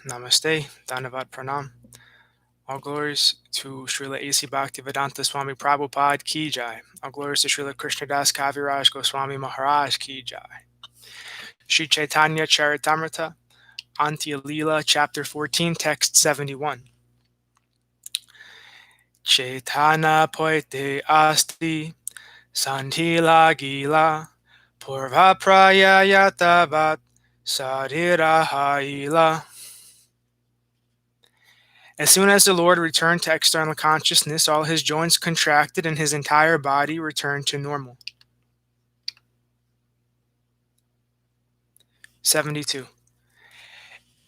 Namaste, Dhanavat Pranam. All glories to Srila A.C. Bhaktivedanta Swami Prabhupada Ki Jai. All glories to Srila Krishnadas Kaviraj Goswami Maharaj Ki Jai. Śrī Caitanya-caritāmṛta Antya Leela, Chapter 14, Text 71. Chaitanya poite asti sandhila gila purva prayayatavat sarira haila. As soon as the Lord returned to external consciousness, all his joints contracted and his entire body returned to normal. 72.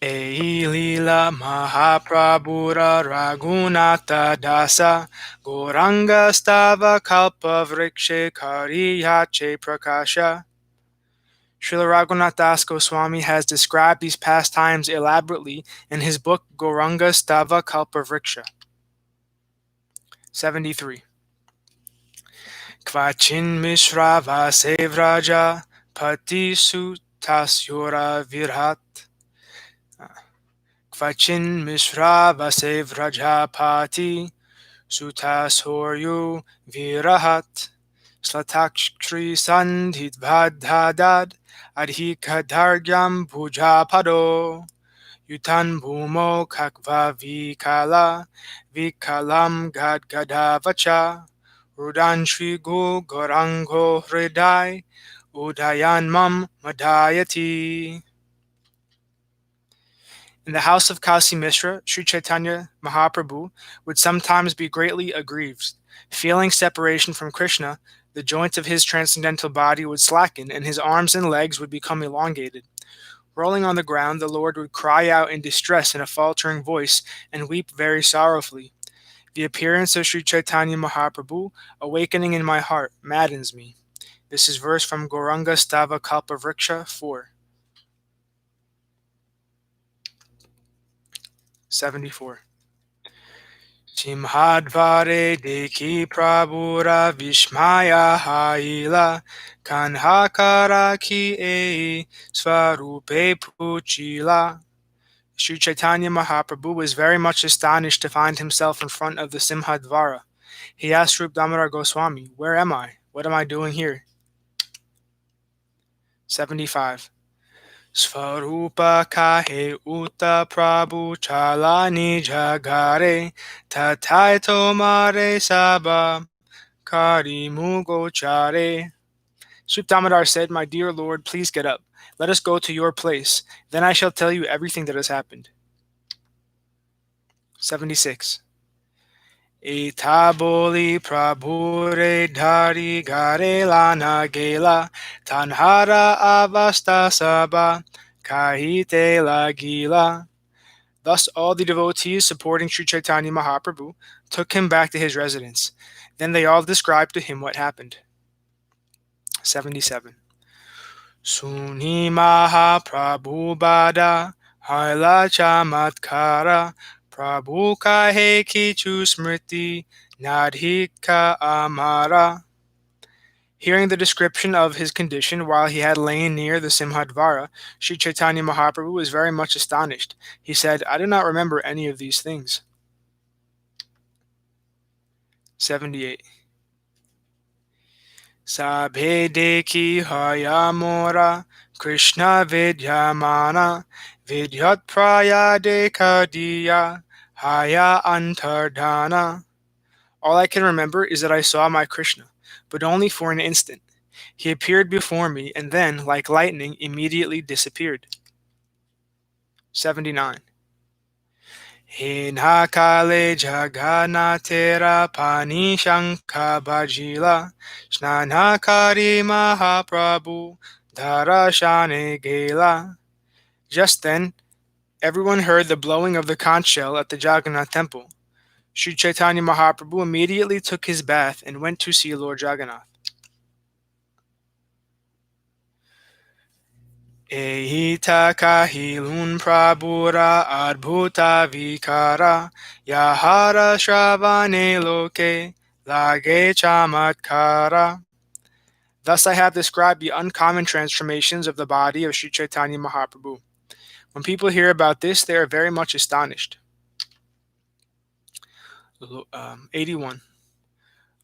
Eilila Mahaprabhura Raghunatha Dasa Goranga Stava Kalpa Vrikshe Kariyache Prakasha. Srila Raghunath Das Goswami has described these pastimes elaborately in his book Gauranga Stava Kalpa Vriksha. 73. Kvachin Mishra Vasevraja Pati Sutasyura Virhat. Kvachin Mishra Vasevraja Pati Sutasoryu Virahat. Slatakshri Sandhit Vadhadad Adhikadargyam Pujapado Yutan Bhumo Kakva Vikala Vikalam Gadgadavacha Rudan Shri Gu Gorango Hridai Udayan Mam Madayati. In the house of Kasi Mishra, Śrī Caitanya Mahaprabhu would sometimes be greatly aggrieved. Feeling separation from Kṛṣṇa, the joints of his transcendental body would slacken and his arms and legs would become elongated. Rolling on the ground, the Lord would cry out in distress in a faltering voice and weep very sorrowfully. The appearance of Śrī Caitanya Mahaprabhu, awakening in my heart, maddens me. This is verse from Gauranga Stava Kalpa Vriksha 4. 74. Simhadvare deki prabhura vishmaya haila kanhakara ki e svarupe puchila. Śrī Caitanya Mahaprabhu was very much astonished to find himself in front of the Simhadvara. He asked Rup Damodar Goswami, "Where am I? What am I doing here?" 75. Svarupa kahe uta prabhu chalani jagare tatai mare saba kari mugo chare. Rup Damodar said, "My dear Lord, please get up. Let us go to your place. Then I shall tell you everything that has happened." 76. Itaboli prabhure dhari gare lana gela tanhara avasta saba kahite lagila. Thus all the devotees supporting Śrī Caitanya Mahaprabhu took him back to his residence. Then they all described to him what happened. 77. Suni Mahaprabhu bada haila chamatkara Prabhu kahe kichu smriti nadhika amara. Hearing the description of his condition while he had lain near the Simhadvara, Śrī Caitanya Mahaprabhu was very much astonished. He said, "I do not remember any of these things." 78. Sabhe deki hayamora Kṛṣṇa vidyamana vidyat praya dekadiya haya antardhana. All I can remember is that I saw my Kṛṣṇa, but only for an instant. He appeared before me and then, like lightning, immediately disappeared. 79. Hinakale jagannatera pani shanka bajila snanakari Mahaprabhu darashane gela. Just then, everyone heard the blowing of the conch shell at the Jagannath temple. Śrī Caitanya Mahaprabhu immediately took his bath and went to see Lord Jagannath. Ehita kahilun prabhura adbhuta vikara yahara shravane loke lage chamatkara. Thus I have described the uncommon transformations of the body of Śrī Caitanya Mahaprabhu. When people hear about this, they are very much astonished. 81.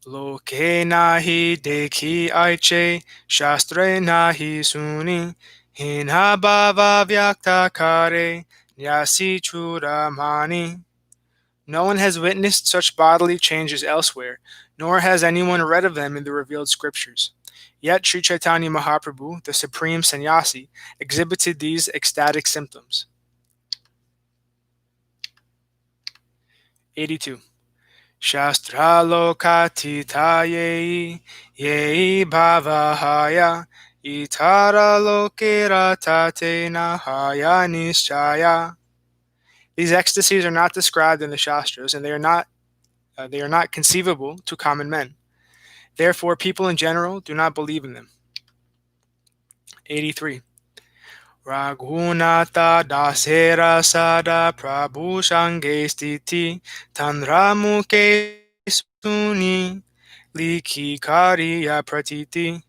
Loke nahi dekhi aiche, shastre nahi suni, hina bhava vyakta kare, nyasi churamani. No one has witnessed such bodily changes elsewhere, nor has anyone read of them in the revealed scriptures. Yet Śrī Caitanya Mahaprabhu, the supreme sannyasi, exhibited these ecstatic symptoms. 82. Shastra lokatita yei bhavahaya itara lokera tate nahaya nischaya. These ecstasies are not described in the Shastras, and they are not conceivable to common men. Therefore, people in general do not believe in them. 83. Raghunatha dasera sada prabhu shange stiti tanra mukhe suni likhi kariya pratiti.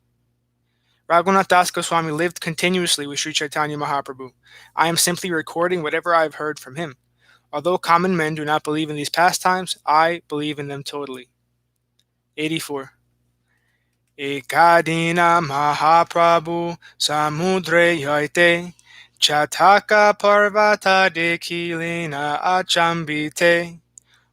Raghunath Das Goswami lived continuously with Śrī Caitanya Mahaprabhu. I am simply recording whatever I have heard from him. Although common men do not believe in these pastimes, I believe in them totally. 84. Ekadina Mahaprabhu samudre yaite chataka parvata dekilina achambite.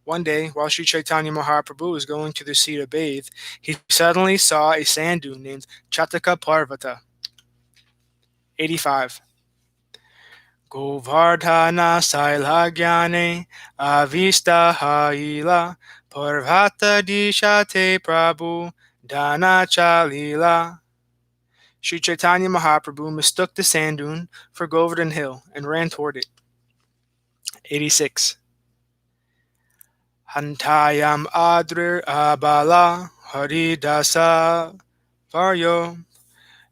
One day, while Śrī Caitanya Mahaprabhu was going to the sea to bathe, he suddenly saw a sand dune named Chataka Parvata. 85. Govardhana Sailagyane Avista Haila Parvata Dishate Prabhu Dana Chalila. Śrī Caitanya Mahaprabhu mistook the sand dune for Govardhan Hill and ran toward it. 86. Hantayam Adrir Abala Haridasa Varyo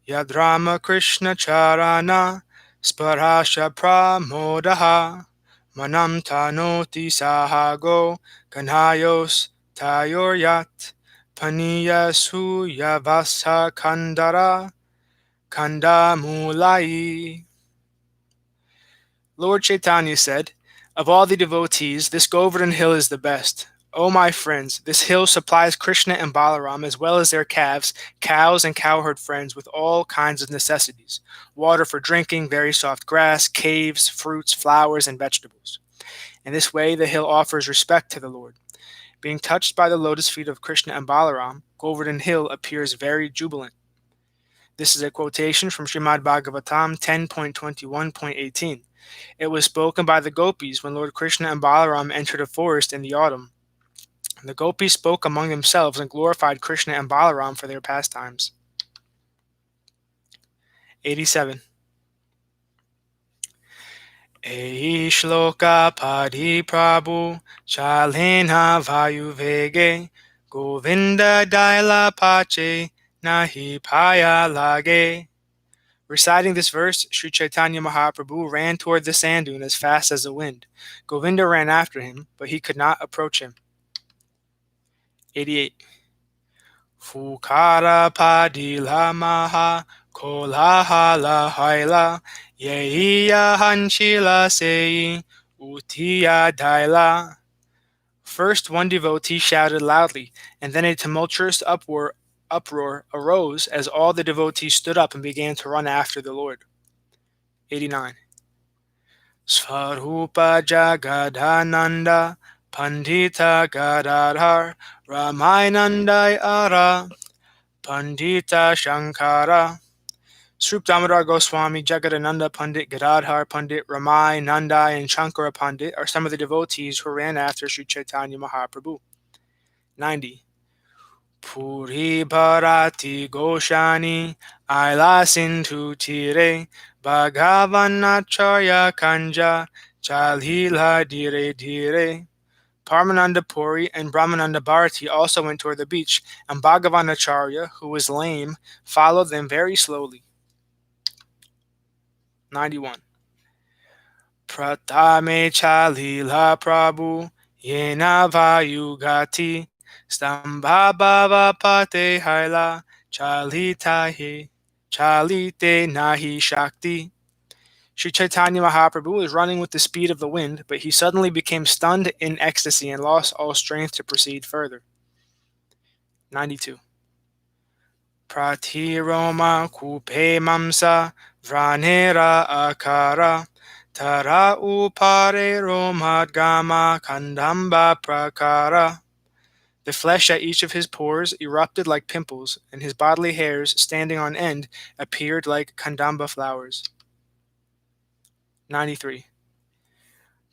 Yadrama Kṛṣṇa Charana Sparasha Pramodaha Manam Tanoti Sahago Kanhayos Tayoryat Paniya Suyavasa Kandara Kandamulai. Lord Chaitanya said, "Of all the devotees, this Govardhan hill is the best. O my friends, this hill supplies Kṛṣṇa and Balaram as well as their calves, cows, and cowherd friends with all kinds of necessities: water for drinking, very soft grass, caves, fruits, flowers, and vegetables. In this way, the hill offers respect to the Lord. Being touched by the lotus feet of Kṛṣṇa and Balaram, Govardhan hill appears very jubilant." This is a quotation from Srimad Bhagavatam 10.21.18. It was spoken by the gopis when Lord Kṛṣṇa and Balaram entered a forest in the autumn. The gopis spoke among themselves and glorified Kṛṣṇa and Balaram for their pastimes. 87. Ei shloka padi prabhu chalena vayuvege govinda daila pache nahi paya lage. Reciting this verse, Śrī Caitanya Mahaprabhu ran toward the sand dune as fast as the wind. Govinda ran after him, but he could not approach him. 88. Fukara padila maha kolahala haila yeiya hanchila sei utiya daila. First, one devotee shouted loudly, and then a tumultuous uproar arose as all the devotees stood up and began to run after the Lord. 89. Svarupa Jagadhananda Pandita Gadadhar Ramainandai Ara Pandita Shankara. Srup Damodar Goswami, Jagadananda Pandit, Gadadhar Pandit, Ramai, Nandai, and Shankara Pandit are some of the devotees who ran after Śrī Caitanya Mahaprabhu. 90. Puri Bharati Goshani Aila Sindhu Tire Bhagavanacharya Kanja Chalila Dire Dire. Parmananda Puri and Brahmananda Bharati also went toward the beach, and Bhagavanacharya, who was lame, followed them very slowly. 91. Pratame Chalila Prabhu Yena Vayugati Stambhabhava Pate Haila Chalite Nahi Shakti. Śrī Caitanya Mahaprabhu was running with the speed of the wind, but he suddenly became stunned in ecstasy and lost all strength to proceed further. 92. Pratiroma kupe mamsa vranera akara tara upare romadgama kandamba prakara. The flesh at each of his pores erupted like pimples, and his bodily hairs, standing on end, appeared like kandamba flowers. 93.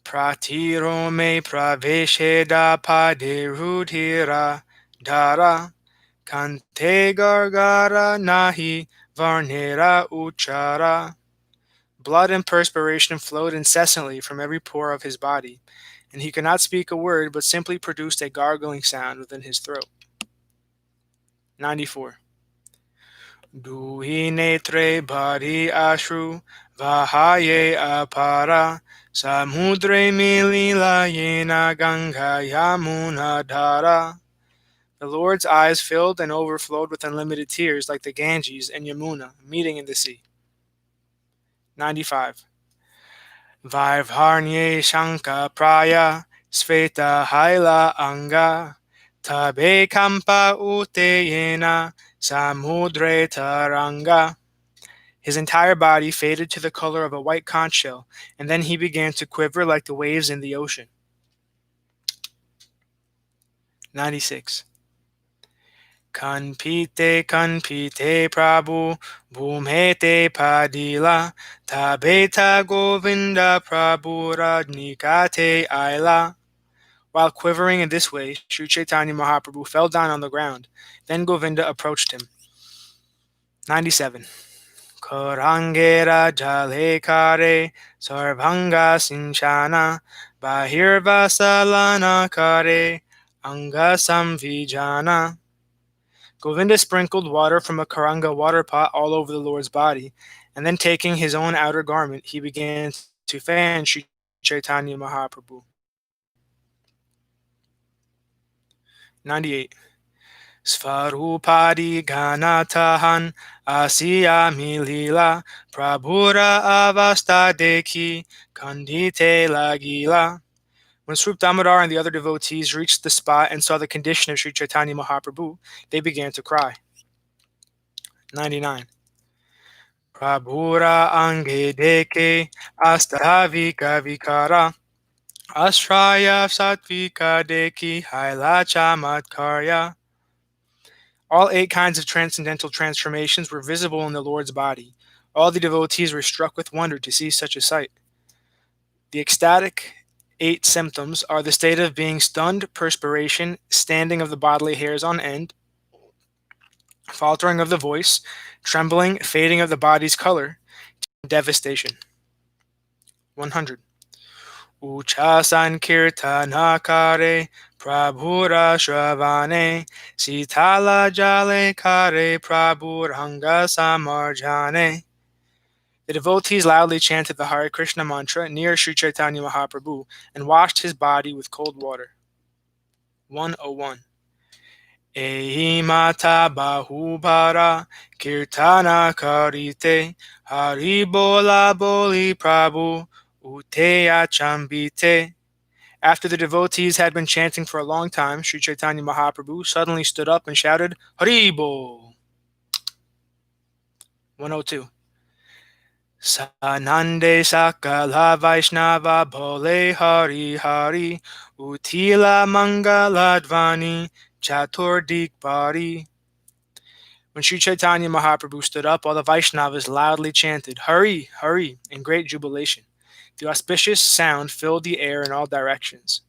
Pratirome pravesheda paderudhira dara kante gargara nahi varnera uchara. Blood and perspiration flowed incessantly from every pore of his body, and he could not speak a word but simply produced a gargling sound within his throat. 94. Duhi netre bhari ashru vahaye apara samudre milila yena ganga yamuna dhara. The Lord's eyes filled and overflowed with unlimited tears like the Ganges and Yamuna meeting in the sea. 95. Vairvarnye shanka praya sveta haila anga tabe kampa uteyena samudre taranga. His entire body faded to the color of a white conch shell, and then he began to quiver like the waves in the ocean. 96. Kanpite Prabhu Bhumete Padila Tabeta Govinda Prabhu Rajnikate Aila. While quivering in this way, Śrī Caitanya Mahaprabhu fell down on the ground. Then Govinda approached him. 97. Korangera Jalekare Sarvanga Sinchana Bahirvasalana Kare Anga Samvijana. Govinda sprinkled water from a Karanga water pot all over the Lord's body, and then taking his own outer garment, he began to fan Śrī Caitanya Mahaprabhu. 98. Svarupadi Ganatahan Asiyami Lila Prabhura Avasta Deki Kandite Lagila. When Swarup Damodar and the other devotees reached the spot and saw the condition of Śrī Caitanya Mahaprabhu, they began to cry. 99. Prabhura Ange Deke Astavika Vikara Asraya Satvika Deki Haila Chamatkarya. All 8 kinds of transcendental transformations were visible in the Lord's body. All the devotees were struck with wonder to see such a sight. The ecstatic 8 symptoms are the state of being stunned, perspiration, standing of the bodily hairs on end, faltering of the voice, trembling, fading of the body's color, devastation. 100. Uchasan kirtanakare prabhura shravane sitala jale kare prabhuranga samarjane. The devotees loudly chanted the Hare Krishna mantra near Śrī Caitanya Mahaprabhu and washed his body with cold water. 101. Ehi mata bahubara kirtana karite hari bola boli prabhu uteya chambite. After the devotees had been chanting for a long time, Śrī Caitanya Mahaprabhu suddenly stood up and shouted, Hari Bol! 102. Sanande Sakala Vaishnava Bole Hari Hari Utila Mangaladvani Chaturdik Bari. When Śrī Caitanya Mahaprabhu stood up, all the Vaishnavas loudly chanted, Hari, Hari, in great jubilation. The auspicious sound filled the air in all directions.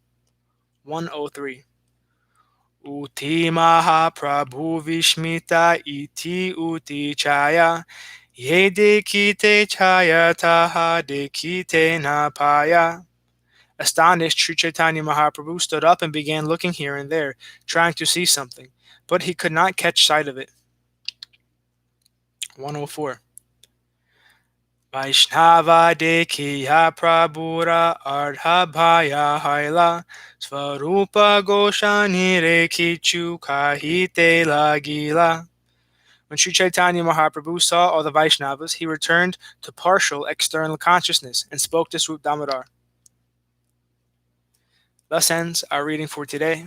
103. Uti Mahaprabhu Vishmita iti uti chaya Ye dekite chaya taha dekite napaya. Astonished, Śrī Caitanya Mahaprabhu stood up and began looking here and there, trying to see something, but he could not catch sight of it. 104. Vaishnava dekhiya prabhura ardhabhaya haila svarupa goshani rekichu kahite lagila. When Śrī Caitanya Mahaprabhu saw all the Vaishnavas, he returned to partial external consciousness and spoke to Swarup Damodar. Thus ends our reading for today.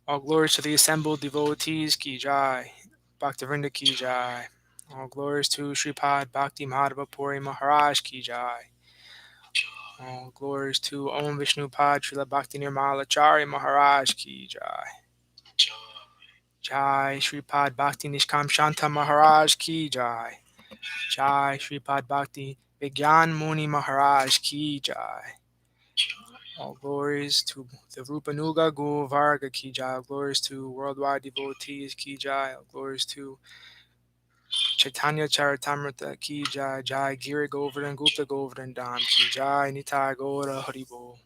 All glories to the assembled devotees ki jai. Bhaktivinoda ki jai. All glories to Shripad Bhakti Madhava Puri Maharaj ki jai. All glories to Om Vishnu Pad Srila Bhakti Nirmala Chari Maharaj ki jai. Jai Shripad Bhakti Nishkam Shanta Maharaj ki jai. Jai Shripad Bhakti Vigyan Muni Maharaj ki jai. All glories to the Rupanuga Govarga ki jai. All glories to worldwide devotees ki jai. All glories to Caitanya-caritāmṛta ki jai. Jai Giri Govardhan Gupta Govardhan Dham ki jai. Nitai Gaura Haribol.